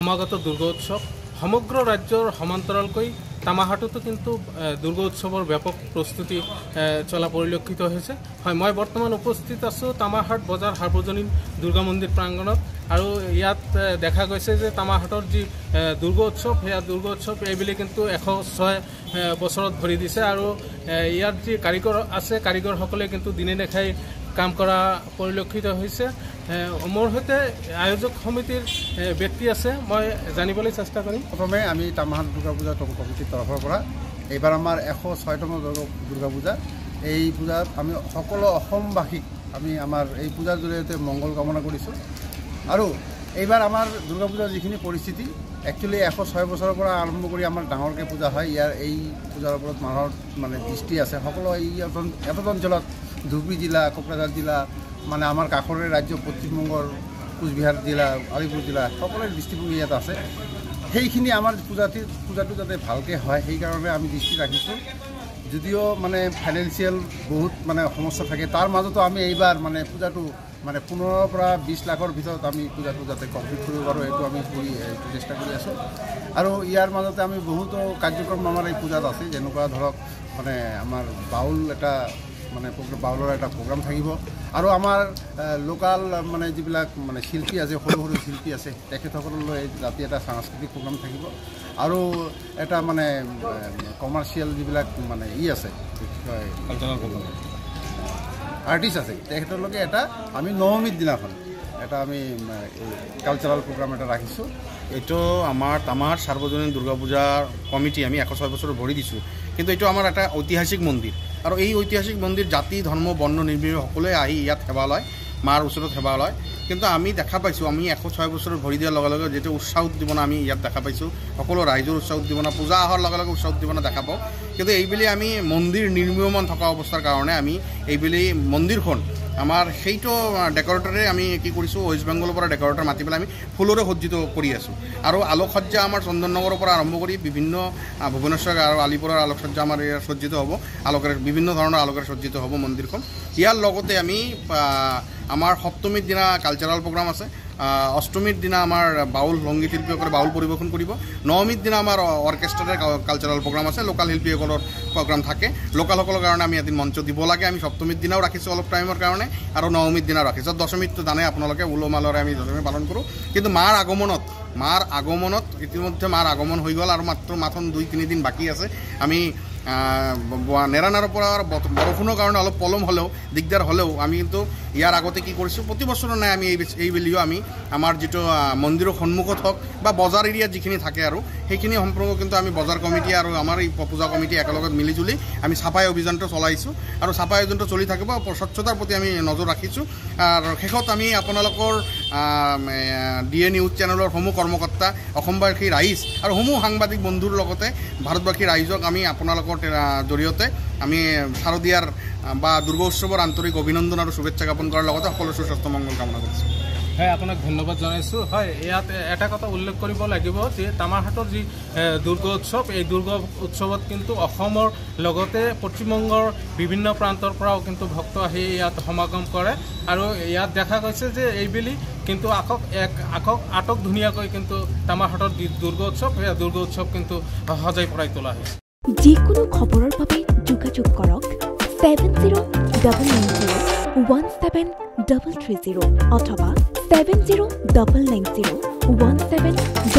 সমাগত দুৰ্গা উৎসৱ সমগ্ৰ ৰাজ্যৰ সমান্তৰালকৈ তামাহাটতো কিন্তু দুৰ্গা উৎসৱৰ ব্যাপক প্ৰস্তুতি চলা পৰিলক্ষিত হৈছে। হয়, মই বৰ্তমান উপস্থিত আছোঁ তামাহাট বজাৰ সাৰ্বজনীন দুৰ্গা মন্দিৰ প্ৰাংগণত আৰু ইয়াত দেখা গৈছে যে তামাহাটৰ যি দুৰ্গা উৎসৱ সেয়া দুৰ্গা উৎসৱ এইবুলি কিন্তু 106 বছৰত ভৰি দিছে আৰু ইয়াত যি কাৰিকৰ আছে কাৰিকৰসকলে কিন্তু দিনে দেখাই কাম কৰা পৰিলক্ষিত হৈছে। মোৰ সৈতে আয়োজক সমিতিৰ ব্যক্তি আছে, মই জানিবলৈ চেষ্টা কৰিম। প্ৰথমে আমি তামাহাট দুৰ্গা পূজা কমিটিৰ তৰফৰ পৰা এইবাৰ আমাৰ 106তম দুৰ্গা পূজা। এই পূজাত আমি সকলো অসমবাসীক আমি আমাৰ এই পূজাৰ জৰিয়তে মংগল কামনা কৰিছোঁ। আৰু এইবাৰ আমাৰ দুৰ্গা পূজাৰ যিখিনি পৰিস্থিতি একচুৱেলি 106 বছৰৰ পৰা আৰম্ভ কৰি আমাৰ ডাঙৰকৈ পূজা হয়। ইয়াৰ এই পূজাৰ ওপৰত মানুহৰ মানে দৃষ্টি আছে। সকলো এই এতদ অঞ্চলত ধুবুৰী জিলা, কোকৰাঝাৰ জিলা, মানে আমাৰ কাষৰে ৰাজ্য পশ্চিমবংগৰ কোচবিহাৰ জিলা, আলিপুৰ জিলা সকলোৰে দৃষ্টিভংগী ইয়াত আছে। সেইখিনি আমাৰ পূজাটো যাতে ভালকৈ হয় সেইকাৰণে আমি দৃষ্টি ৰাখিছোঁ। যদিও মানে ফাইনেন্সিয়েল বহুত মানে সমস্যা থাকে, তাৰ মাজতো আমি এইবাৰ মানে পূজাটো মানে 15 পৰা 20 লাখৰ ভিতৰত আমি পূজাটো যাতে কমপ্লিট কৰিব পাৰোঁ এইটো আমি চেষ্টা কৰি আছোঁ। আৰু ইয়াৰ মাজতে আমি বহুতো কাৰ্যক্ৰম আমাৰ এই পূজাত আছে, যেনেকুৱা ধৰক মানে আমাৰ বাউলৰ এটা প্ৰগ্ৰাম থাকিব আৰু আমাৰ লোকাল মানে যিবিলাক মানে শিল্পী আছে, সৰু সৰু শিল্পী আছে, তেখেতসকললৈ জাতি এটা সাংস্কৃতিক প্ৰগ্ৰাম থাকিব আৰু এটা মানে কমাৰ্চিয়েল যিবিলাক মানে আছে কালচাৰেল প্ৰগ্ৰাম আৰ্টিষ্ট আছে তেখেতলোকে এটা আমি নৱমীৰ দিনাখন এটা আমি কালচাৰেল প্ৰগ্ৰাম এটা ৰাখিছোঁ। এইটো আমাৰ তামাহাট সাৰ্বজনীন দুৰ্গা পূজাৰ কমিটি আমি 106 বছৰ ভৰি দিছোঁ। কিন্তু এইটো আমাৰ এটা ঐতিহাসিক মন্দিৰ আৰু এই ঐতিহাসিক মন্দিৰ জাতি ধৰ্ম বৰ্ণ নিৰ্বিশেষে সকলোৱে আহি ইয়াত সেৱা লয়, মাৰ ওচৰত সেৱা লয়। কিন্তু আমি দেখা পাইছোঁ আমি 106 বছৰ ভৰি দিয়াৰ লগে লগে যিটো উৎসাহ উদ্দীপনা আমি ইয়াত দেখা পাইছোঁ, সকলো ৰাইজৰ উৎসাহ উদ্দীপনা, পূজা অহাৰ লগে লগে উৎসাহ উদ্দীপনা দেখা পাওঁ। কিন্তু এইবুলি আমি মন্দিৰ নিৰ্মীয়মান থকা অৱস্থাৰ কাৰণে আমি এইবুলি মন্দিৰখন আমাৰ সেইটো ডেকৰেটৰে আমি কি কৰিছোঁ, ৱেষ্ট বেংগলৰ পৰা ডেকৰেটৰ মাতি পেলাই আমি ফুলৰে সজ্জিত কৰি আছোঁ। আৰু আলোকসজ্জা আমাৰ চন্দননগৰৰ পৰা আৰম্ভ কৰি বিভিন্ন ভুৱনেশ্বৰ আৰু আলিপুৰৰ আলোকসজ্জা আমাৰ ইয়াত সজ্জিত হ'ব, আলোকেৰে বিভিন্ন ধৰণৰ আলোকেৰে সজ্জিত হ'ব মন্দিৰখন। ইয়াৰ লগতে আমি আমাৰ সপ্তমীৰ দিনা কালচাৰেল প্ৰগ্ৰাম আছে, অষ্টমীৰ দিনা আমাৰ বাউল সংগীত শিল্পীসকলে বাউল পৰিৱেশন কৰিব, নৱমীৰ দিনা আমাৰ অৰ্কেষ্ট্ৰাৰে কালচাৰেল প্ৰগ্ৰাম আছে, লোকেল শিল্পীসকলৰ প্ৰগ্ৰাম থাকে। লোকেলসকলৰ কাৰণে আমি এদিন মঞ্চ দিব লাগে, আমি সপ্তমীৰ দিনাও ৰাখিছোঁ অলপ টাইমৰ কাৰণে আৰু নৱমীৰ দিনাও ৰাখিছোঁ। দশমীতো জানে আপোনালোকে উলহ মালহেৰে আমি দশমী পালন কৰোঁ। কিন্তু মাৰ আগমনত ইতিমধ্যে মাৰ আগমন হৈ গ'ল আৰু মাত্ৰ 2-3 দিন বাকী আছে। আমি নেৰানাৰৰ পৰা বৰষুণৰ কাৰণে অলপ পলম হ'লেও দিগদাৰ হ'লেও আমি কিন্তু ইয়াৰ আগতে কি কৰিছোঁ, প্ৰতি বছৰৰ নাই আমি এইবুলিও আমি আমাৰ যিটো মন্দিৰৰ সন্মুখত হওক বা বজাৰ এৰিয়াত যিখিনি থাকে আৰু সেইখিনি সম্পৰ্ক কিন্তু আমি বজাৰ কমিটি আৰু আমাৰ এই পূজা কমিটি একেলগত মিলিজুলি আমি চাফাই অভিযানটো চলাইছোঁ আৰু চাফাই অভিযানটো চলি থাকিব। স্বচ্ছতাৰ প্ৰতি আমি নজৰ ৰাখিছোঁ। আৰু শেষত আমি আপোনালোকৰ DA নিউজ চেনেলৰ সমূহ কৰ্মকৰ্তা, অসমবাসী ৰাইজ আৰু সমূহ সাংবাদিক বন্ধুৰ লগতে ভাৰতবাসী ৰাইজক আমি আপোনালোকৰ জৰিয়তে আমি শাৰদীয়াৰ বা দুৰ্গা উৎসৱৰ আন্তৰিক অভিনন্দন আৰু শুভেচ্ছা জ্ঞাপন কৰাৰ লগতে সকলো সুস্বাস্থ্য মংগল কামনা কৰিছোঁ। হয়, আপোনাক ধন্যবাদ জনাইছোঁ। হয়, ইয়াত এটা কথা উল্লেখ কৰিব লাগিব যে তামাহাটৰ যি দুৰ্গা উৎসৱ, এই দুৰ্গা উৎসৱত কিন্তু অসমৰ লগতে পশ্চিমবংগৰ বিভিন্ন প্ৰান্তৰ পৰাও কিন্তু ভক্ত আহি ইয়াত সমাগম কৰে আৰু ইয়াত দেখা গৈছে যে এইবেলি কিন্তু আটক ধুনীয়াকৈ কিন্তু তামাহাটৰ দুৰ্গা উৎসৱ, এই দুৰ্গা উৎসৱ কিন্তু সজাই পৰাই তোলা হৈছে। যিকোনো খবৰৰ বাবে যোগাযোগ কৰক 7099017330 অথবা 7099017330